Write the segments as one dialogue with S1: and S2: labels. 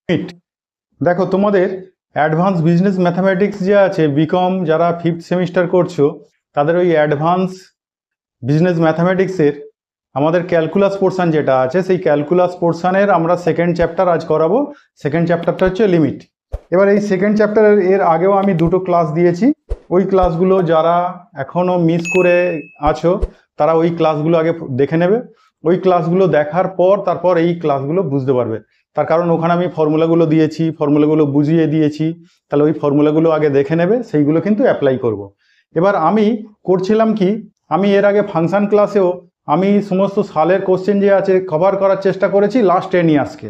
S1: Limit. দেখো তোমাদের advance business mathematics যে আছে, বিকম যারা 5th সেমিস্টার করছো তাদের ওই অ্যাডভান্স বিজনেস ম্যাথামেটিক্সের আমাদের ক্যালকুলাস পোর্শন যেটা আছে, সেই ক্যালকুলাস পোর্শনের আমরা সেকেন্ড চ্যাপ্টার আজ করাবো। সেকেন্ড চ্যাপ্টারটা হচ্ছে লিমিট। এবার এই সেকেন্ড চ্যাপ্টারের এর আগেও আমি দুটো ক্লাস দিয়েছি। ওই ক্লাসগুলো যারা এখনও মিস করে আছো তারা ওই ক্লাসগুলো আগে দেখে নেবে। ওই ক্লাসগুলো দেখার পর তারপর এই ক্লাসগুলো বুঝতে পারবে। তার কারণ ওখানে আমি ফর্মুলাগুলো দিয়েছি, ফর্মুলাগুলো বুঝিয়ে দিয়েছি। তাহলে ওই ফর্মুলাগুলো আগে দেখে নেবে, সেইগুলো কিন্তু অ্যাপ্লাই করব। এবার আমি করছিলাম কি, আমি এর আগে ফাংশন ক্লাসেও আমি সমস্ত সালের কোশ্চেন যে আছে কভার করার চেষ্টা করেছি লাস্ট 10 ইয়ার্সকে।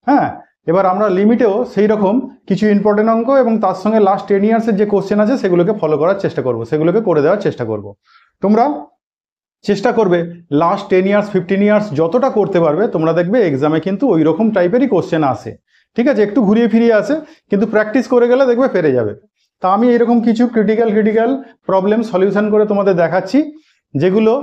S1: হ্যাঁ, এবার আমরা লিমিটেও সেই রকম কিছু ইম্পর্টেন্ট অঙ্ক এবং তার সঙ্গে লাস্ট 10 ইয়ার্সের যে কোশ্চেন আছে সেগুলোকে ফলো করার চেষ্টা করব, সেগুলোকে করে দেওয়ার চেষ্টা করব। তোমরা চেষ্টা করবে লাস্ট 10 ইয়ার্স 15 ইয়ার্স যতটা করতে পারবে। তোমরা দেখবে এক্সামে কিন্তু ওই রকম টাইপেরই কোশ্চেন আসে, ঠিক আছে? একটু ঘুরিয়ে ফিরিয়ে আসে, কিন্তু প্র্যাকটিস করে গেলে দেখবে পেরে যাবে। তা আমি এরকম কিছু ক্রিটিক্যাল প্রবলেম সলিউশন করে তোমাদের দেখাচ্ছি, যেগুলো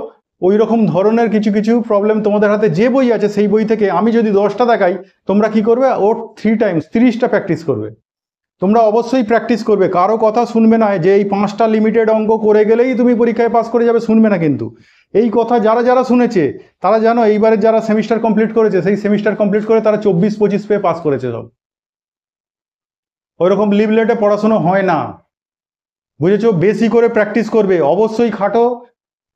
S1: ওই রকম ধরনের কিছু কিছু প্রবলেম তোমাদের হাতে যে বই আছে সেই বই থেকে আমি যদি 10টা দেখাই, তোমরা কি করবে, ওর 3 টাইমস 30টা প্র্যাকটিস করবে। তোমরা অবশ্যই প্র্যাকটিস করবে, কারো কথা শুনবে না যে এই 5টা লিমিটেড অঙ্ক করে গেলেই তুমি পরীক্ষায় পাস করে যাবে, শুনবে না। কিন্তু এই কথা যারা যারা শুনেছে তারা জানো, এইবারে যারা সেমিস্টার কমপ্লিট করেছে সেই সেমিস্টার কমপ্লিট করে তারা 24-25 পেয়ে পাস করেছে সব। ওইরকম লিভলেটে পড়াশোনা হয় না, বুঝেছো? বেশি করে প্র্যাকটিস করবে, অবশ্যই খাটো,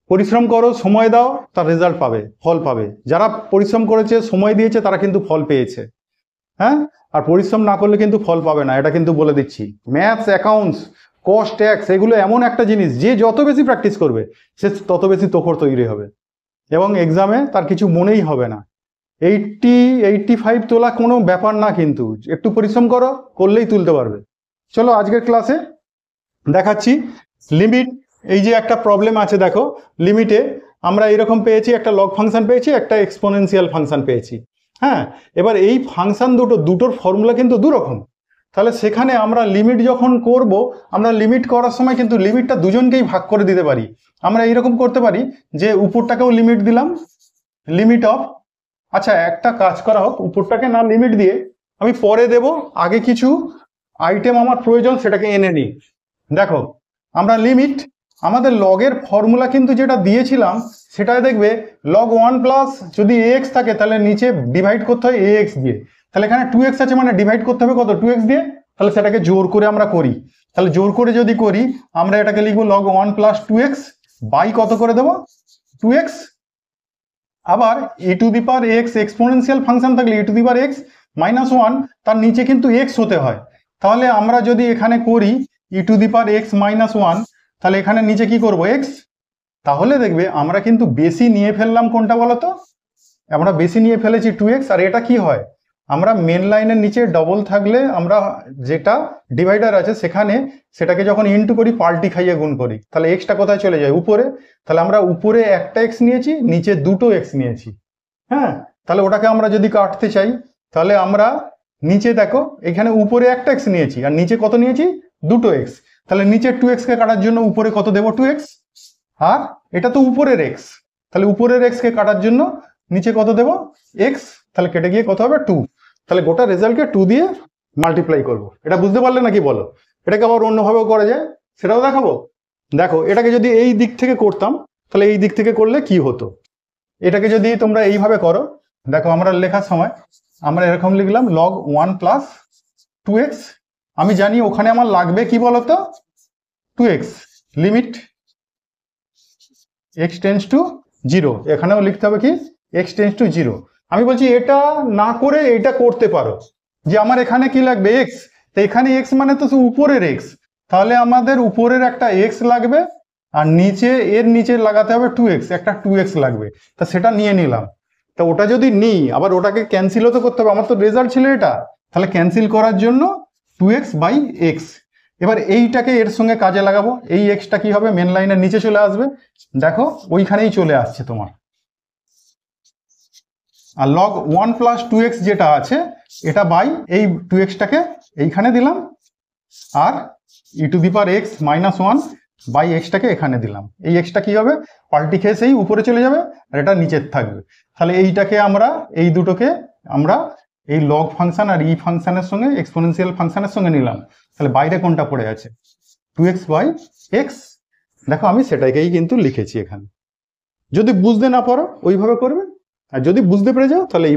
S1: পরিশ্রম করো, সময় দাও, তার রেজাল্ট পাবে, ফল পাবে। যারা পরিশ্রম করেছে, সময় দিয়েছে, তারা কিন্তু ফল পেয়েছে। হ্যাঁ, আর পরিশ্রম না করলে কিন্তু ফল পাবে না, এটা কিন্তু বলে দিচ্ছি। ম্যাথস, অ্যাকাউন্টস, কস্ট, ট্যাক্স, এগুলো এমন একটা জিনিস যে যত বেশি প্র্যাকটিস করবে সে তত বেশি তোখর তৈরি হবে এবং এক্সামে তার কিছু মনেই হবে না। 80-85 তোলা কোনো ব্যাপার না, কিন্তু একটু পরিশ্রম করো, করলেই তুলতে পারবে। চলো আজকের ক্লাসে দেখাচ্ছি লিমিট। এই যে একটা প্রবলেম আছে, দেখো লিমিটে আমরা এরকম পেয়েছি, একটা লগ ফাংশন পেয়েছি, একটা এক্সপোনেনশিয়াল ফাংশন পেয়েছি। হ্যাঁ, এবার এই ফাংশন দুটোর ফর্মুলা কিন্তু দুরকম। তাহলে সেখানে আমরা লিমিট যখন করব, আমরা লিমিট করার সময় কিন্তু লিমিটটা দুজনকেই ভাগ করে দিতে পারি। আমরা এইরকম করতে পারি যে উপরটাকেও লিমিট দিলাম, লিমিট অফ, আচ্ছা একটা কাজ করা হোক, উপরটাকে না লিমিট দিয়ে আমি পরে দেব, আগে কিছু আইটেম আমার প্রয়োজন সেটাকে এনে নিই। দেখো আমরা লিমিট, আমাদের লগের ফর্মুলা কিন্তু যেটা দিয়েছিলাম সেটাই দেখবে লগ 1 প্লাস যদি এক্স থাকে তাহলে নিচে ডিভাইড করতে হয় এক্স দিয়ে। তাহলে এখানে 2x আছে মানে ডিভাইড করতে হবে কত, 2x দিয়ে। তাহলে সেটাকে জোর করে আমরা করি, তাহলে জোর করে যদি করি আমরা এটাকে লিখবো লগ 1 প্লাস 2x বাই কত করে দেবো, 2x। আবার e two the power x exponential function থাকলে e two the power x minus 1 তার নিচে কিন্তু x হতে হয়। তাহলে আমরা যদি এখানে করি e two the power x minus 1, তাহলে এখানে নিচে কি করব, x। তাহলে দেখবে আমরা কিন্তু বেশি নিয়ে ফেললাম, কোনটা বলতো, আমরা বেশি নিয়ে ফেলেছি 2x। আর এটা কি হয়, আমরা মেন লাইনের নিচে ডবল থাকলে আমরা যেটা ডিভাইডার আছে সেখানে সেটাকে যখন ইনটু করি পাল্টি খাইয়ে গুণ করি, তাহলে এক্সটা কোথায় চলে যায়, উপরে। তাহলে আমরা উপরে একটা এক্স নিয়েছি, নিচে দুটো এক্স নিয়েছি। হ্যাঁ, তাহলে ওটাকে আমরা যদি কাটতে চাই তাহলে আমরা নিচে দেখো এখানে উপরে একটা এক্স নিয়েছি আর নিচে কত নিয়েছি, দুটো এক্স। তাহলে নিচে 2x কে কাটার জন্য উপরে কত দেবো, 2x। আর এটা তো উপরের এক্স, তাহলে উপরের এক্স কে কাটার জন্য নিচে কত দেবো, এক্স। তাহলে কেটে গিয়ে কত হবে, 2। তাহলে গোটা রেজাল্টকে 2 দিয়ে মাল্টিপ্লাই করবো। এটা বুঝতে পারলে নাকি বলো? এটাকে আবার অন্যভাবেও করা যায়, সেটাও দেখাবো। দেখো এটাকে যদি এই দিক থেকে করতাম তাহলে এই দিক থেকে করলে কি হতো, এটাকে যদি তোমরা এইভাবে করো, দেখো আমরা লেখার সময় আমরা এরকম লিখলাম লগ 1 প্লাস 2x। আমি জানি ওখানে আমার লাগবে কি বলতো, 2x, limit x tense to 0। এখানেও লিখতে হবে কি, x টেন্স টু 0। আমি বলছি এটা না করে এটা করতে পারো, যে আমার এখানে কি লাগবে, x। তো এখানে x মানে তো উপরের x, তাহলে আমাদের উপরের একটা x লাগবে আর নিচে এর নিচে লাগাতে হবে 2x, একটা 2x লাগবে। তা সেটা নিয়ে নিলাম। তা ওটা যদি নিই আবার ওটাকে ক্যান্সেলও তো করতে হবে, আমার তো রেজাল্ট ছিল এটা। তাহলে ক্যান্সেল করার জন্য 2x বাই x। এবার এইটাকে এর সঙ্গে কাজে লাগাবো, এই এক্সটা কি হবে, মেন লাইনের নিচে চলে আসবে, দেখো ওইখানেই চলে আসছে তোমার। আর লগ 1 প্লাস 2x যেটা আছে এটা বাই এই 2xটাকে এইখানে দিলাম, আর e to the power x minus 1 by এক্সটাকে এখানে দিলাম। এই এক্সটা কি হবে, পাল্টি খেয়ে সেই উপরে চলে যাবে আর এটা নিচে থাকবে। তাহলে এইটাকে আমরা এই দুটোকে আমরা এই লগ ফাংশন আর ই ফাংশনের সঙ্গে এক্সপোনেনশিয়াল ফাংশনের সঙ্গে নিলাম, তাহলে বাইরে কোনটা পড়ে আছে 2x বাই এক্স। দেখো আমি সেটাকেই কিন্তু লিখেছি এখানে। যদি বুঝতে না পারো ওইভাবে করবে, আর যদি বুঝতে পেরে যাও তাহলে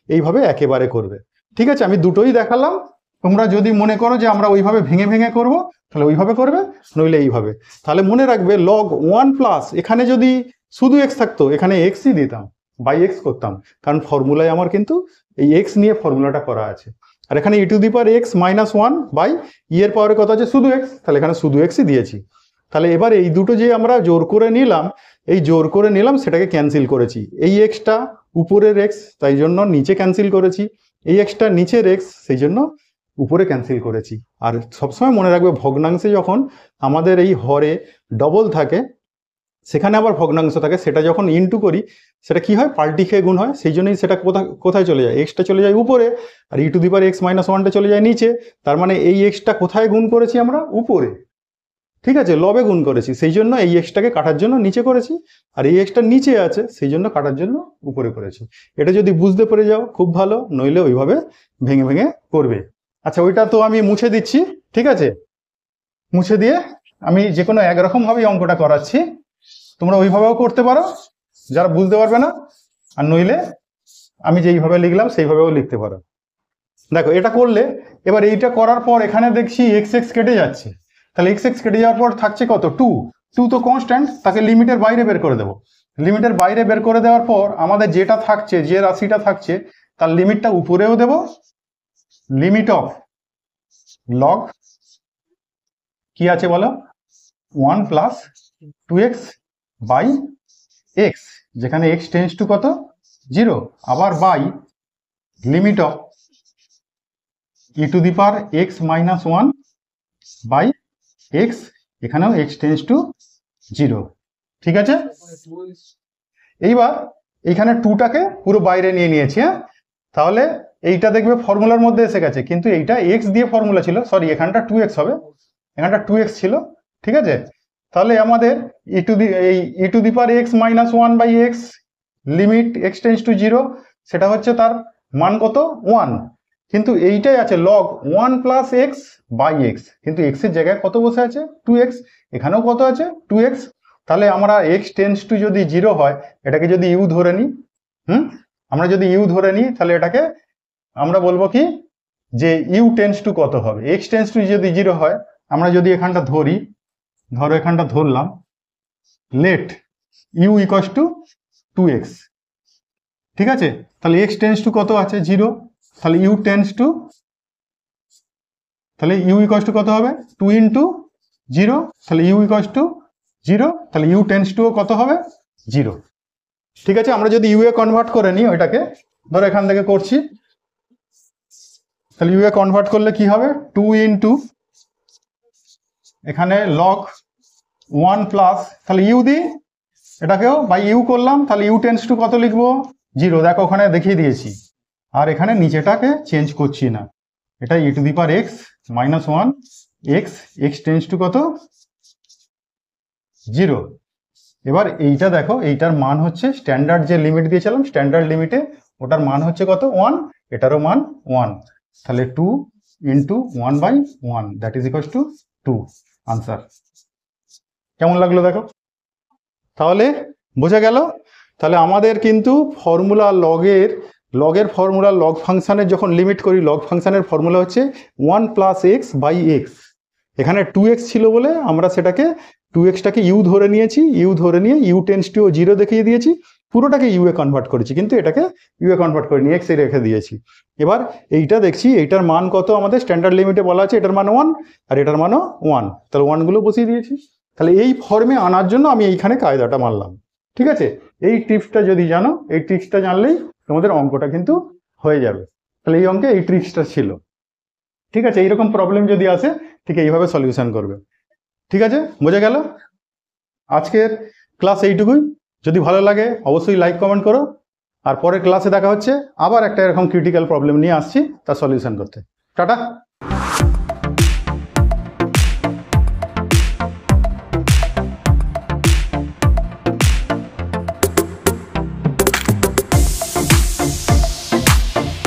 S1: এইভাবে একেবারে করবে। ঠিক আছে, আমি দুটোই দেখালাম। তোমরা যদি মনে করো যে আমরা ওইভাবে ভেঙে ভেঙে করব তাহলে ওইভাবে করবে, নইলে এইভাবে। তাহলে মনে রাখবে লগ 1 প্লাস, এখানে যদি শুধু এক্স থাকতো এখানে এক্সই দিতাম, বাই এক্স করতাম, কারণ ফর্মুলায় আমার কিন্তু এই এক্স নিয়ে ফর্মুলাটা করা আছে। আর এখানে e to the power x minus 1 by e এর পাওয়ারে কত আছে শুধু এক্স, তাহলে এখানে শুধু এক্সই দিয়েছি। তাহলে এবার এই দুটো যে আমরা জোর করে নিলাম, এই জোর করে নিলাম সেটাকে ক্যান্সেল করেছি। এই এক্সটা উপরের এক্স, তাই জন্য নিচে ক্যান্সেল করেছি। এই এক্সটা নিচের এক্স, সেই জন্য উপরে ক্যান্সেল করেছি। আর সবসময় মনে রাখবে ভগ্নাংশে যখন আমাদের এই হরে ডবল থাকে, সেখানে আবার ভগ্নাংশ থাকে, সেটা যখন ইনটু করি সেটা কি হয়, পাল্টি খেয়ে গুণ হয়। সেই জন্যই সেটা কোথায় চলে যায়, এক্সটা চলে যায় উপরে, আর e to the power x minus 1টা চলে যায় নিচে। তার মানে এই এক্সটা কোথায় গুণ করেছি আমরা, উপরে। ঠিক আছে, লবে গুণ করেছি, সেই জন্য এই এক্সটাকে কাটার জন্য নিচে করেছি, আর এই এক্সটা নিচে আছে সেই জন্য কাটার জন্য উপরে করেছি। এটা যদি বুঝতে পেরে যাও খুব ভালো, নইলে ওইভাবে ভেঙে ভেঙে করবে। আচ্ছা, ওইটা তো আমি মুছে দিচ্ছি। ঠিক আছে, মুছে দিয়ে আমি যে কোনো একরকমভাবেই অঙ্কটা করাচ্ছি, তোমরা ওইভাবেও করতে পারো যারা বুঝতে পারবে না, আর নইলে আমি যেইভাবে লিখলাম সেইভাবেও লিখতে পারো। দেখো এটা করলে, এবার এইটা করার পর এখানে দেখছি এক্স এক্স কেটে যাচ্ছে, তাহলে এক্স এক্স কেটে যাওয়ার পর থাকছে কত, 2 তো কনস্ট্যান্ট, তাকে লিমিটের বাইরে বের করে দেবো। লিমিটের বাইরে বের করে দেওয়ার পর আমাদের যেটা থাকছে, যে রাশিটা থাকছে তার লিমিটটা উপরেও দেব, লিমিট অফ লগ কি আছে বলো, 1 প্লাস 2x বাই এক্স, যেখানে এক্স টেন্স টু কত 0, আবার by limit of e to the power x minus 1 by x, এখানেও এক্স টেন্স টু 0। ঠিক আছে, এইবার এইখানে 2টাকে পুরো বাইরে নিয়ে নিয়েছি। হ্যাঁ, তাহলে এইটা দেখবে ফর্মুলার মধ্যে এসে গেছে, কিন্তু এইটা এক্স দিয়ে ফর্মুলা ছিল, সরি এখানটা 2x হবে, এখানটা 2x ছিল। ঠিক আছে, তাহলে আমাদের e to the power x minus 1 by x limit x tends to 0, সেটা হচ্ছে তার মান কত 1, কিন্তু এইটাই আছে log 1 plus x by x, কিন্তু এক্স এর জায়গায় কত বসে আছে 2x, এখানেও কত আছে 2x। তাহলে আমরা এক্স টেন্স টু যদি 0 হয়, এটাকে যদি ইউ ধরে নিই, আমরা যদি ইউ ধরে নিই তাহলে এটাকে আমরা বলবো কি, যে ইউ টেন্স টু কত হবে, এক্স টেন্স টু যদি 0 হয়, আমরা যদি এখানটা ধরি, ধরো এখানটা ধরলাম, late you equals to 2x। ঠিক আছে, তাহলে এক্স টেন্স টু কত আছে 0, তাহলে ইউ টেন্স টু, তাহলে ইউ ইকুয়ালস টু কত হবে 2 ইন্টু 0, তাহলে ইউ ইকুয়ালস টু 0, তাহলে ইউ টেন্স টু কত হবে 0। ঠিক আছে, আমরা যদি ইউ এ কনভার্ট করে নিই ওইটাকে, ধরো এখান থেকে করছি, তাহলে ইউ এ কনভার্ট করলে কি হবে 2 ইন্টু এখানে লগ 1 প্লাস, তাহলে ইউ দিই এটাকেও বাই ইউ করলাম, তাহলে ইউ টেন্স টু কত লিখবো 0, দেখো ওখানে দেখিয়ে দিয়েছি। আর এখানে নিচেটাকে চেঞ্জ করছি না, এটা e to the power x minus 1 x, x tends to কত 0। এবার এইটা দেখো, এইটার মান হচ্ছে স্ট্যান্ডার্ড যে লিমিট দিয়েছিলাম, স্ট্যান্ডার্ড লিমিটে ওটার মান হচ্ছে কত 1, এটারও মান 1, তাহলে 2 into 1 by 1 that is equals to 2, answer. কেমন লাগলো দেখো, তাহলে বোঝা গেল। তাহলে আমাদের কিন্তু ফর্মুলা লগের ফর্মুলা, লগ ফাংশনের যখন লিমিট করি, লগ ফাংশনের ফর্মুলা হচ্ছে 1 প্লাস এক্স বাই এক্স। এখানে 2x ছিল বলে আমরা সেটাকে 2xটাকে ইউ ধরে নিয়েছি, ইউ ধরে নিয়ে ইউ টেন্স টু 0 দেখিয়ে দিয়েছি, পুরোটাকে ইউ এ কনভার্ট করেছি, কিন্তু এটাকে ইউ এ কনভার্ট করিনি, এক্স এ রেখে দিয়েছি। এবার এইটা দেখছি, এইটার মান কত আমাদের স্ট্যান্ডার্ড লিমিটে বলা আছে, এটার মান 1 আর এটার মানও 1, তাহলে 1গুলো বসিয়ে দিয়েছি। তাহলে এই ফর্মে আনার জন্য আমি এইখানে কায়দাটা মারলাম। ঠিক আছে, এই টিপসটা যদি জানো, এই ট্রিক্সটা জানলেই তোমাদের অঙ্কটা কিন্তু হয়ে যাবে। তাহলে এই অঙ্কে এই ট্রিক্সটা ছিল। ঠিক আছে, এইরকম প্রবলেম যদি আসে ঠিক এইভাবে সলিউশন করবে। ঠিক আছে, বোঝা গেল। আজকের ক্লাস এইটুকুই। যদি ভালো লাগে অবশ্যই লাইক কমেন্ট করো, আর পরের ক্লাসে দেখা হচ্ছে, আবার একটা এরকম ক্রিটিক্যাল প্রবলেম নিয়ে আসছি তার সলিউশন করতে। টাটা।